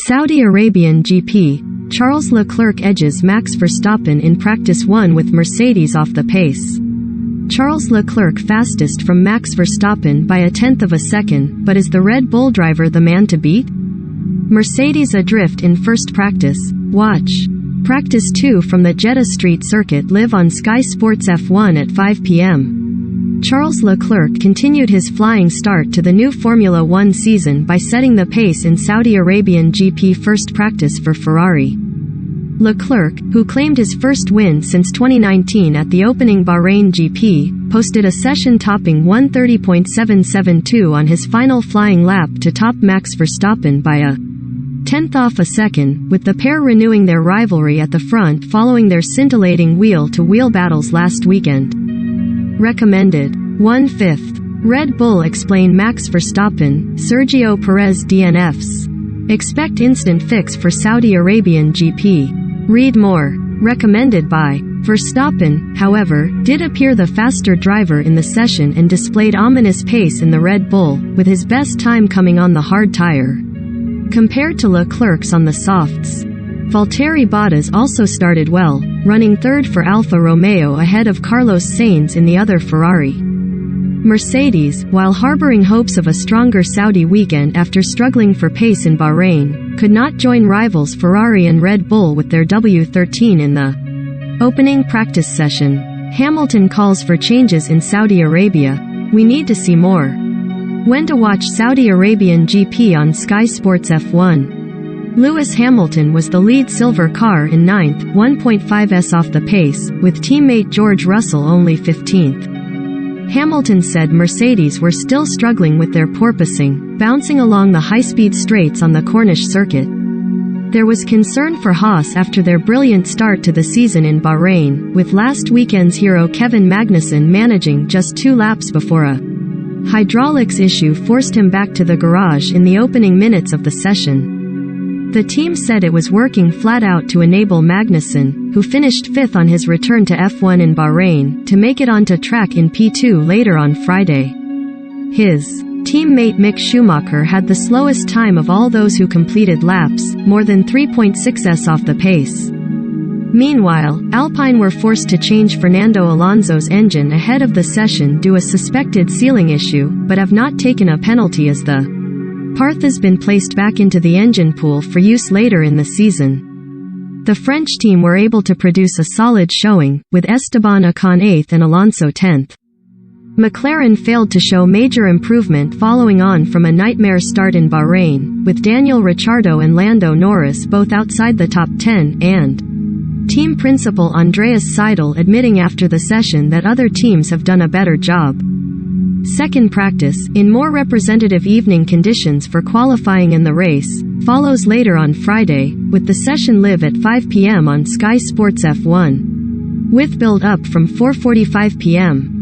Saudi Arabian GP, Charles Leclerc edges Max Verstappen in Practice 1 with Mercedes off the pace. Charles Leclerc fastest from Max Verstappen by 1/10 of a second, but is the Red Bull driver the man to beat? Mercedes adrift in first practice. Watch Practice 2 from the Jeddah Street Circuit live on Sky Sports F1 at 5 p.m. Charles Leclerc continued his flying start to the new Formula One season by setting the pace in Saudi Arabian GP first practice for Ferrari. Leclerc, who claimed his first win since 2019 at the opening Bahrain GP, posted a session-topping 1:30.772 on his final flying lap to top Max Verstappen by a 1/10 of a second, with the pair renewing their rivalry at the front following their scintillating wheel-to-wheel battles last weekend. Recommended 1/5. Red Bull explain Max Verstappen, Sergio Perez DNFs. Expect instant fix for Saudi Arabian GP. Read more. Recommended by Verstappen, however, did appear the faster driver in the session and displayed ominous pace in the Red Bull, with his best time coming on the hard tire, compared to Leclerc's on the softs. Valtteri Bottas also started well, running third for Alfa Romeo ahead of Carlos Sainz in the other Ferrari. Mercedes, while harboring hopes of a stronger Saudi weekend after struggling for pace in Bahrain, could not join rivals Ferrari and Red Bull with their W13 in the opening practice session. Hamilton calls for changes in Saudi Arabia. We need to see more. When to watch Saudi Arabian GP on Sky Sports F1. Lewis Hamilton was the lead silver car in 9th, 1.5s off the pace, with teammate George Russell only 15th. Hamilton said Mercedes were still struggling with their porpoising, bouncing along the high-speed straights on the Corniche circuit. There was concern for Haas after their brilliant start to the season in Bahrain, with last weekend's hero Kevin Magnussen managing just 2 laps before a hydraulics issue forced him back to the garage in the opening minutes of the session. The team said it was working flat out to enable Magnussen, who finished 5th on his return to F1 in Bahrain, to make it onto track in P2 later on Friday. His teammate Mick Schumacher had the slowest time of all those who completed laps, more than 3.6s off the pace. Meanwhile, Alpine were forced to change Fernando Alonso's engine ahead of the session due to a suspected sealing issue, but have not taken a penalty as the part has been placed back into the engine pool for use later in the season. The French team were able to produce a solid showing, with Esteban Ocon 8th and Alonso 10th. McLaren failed to show major improvement following on from a nightmare start in Bahrain, with Daniel Ricciardo and Lando Norris both outside the top 10, and team principal Andreas Seidel admitting after the session that other teams have done a better job. Second practice, in more representative evening conditions for qualifying and the race, follows later on Friday, with the session live at 5 p.m. on Sky Sports F1. With build-up from 4:45 p.m.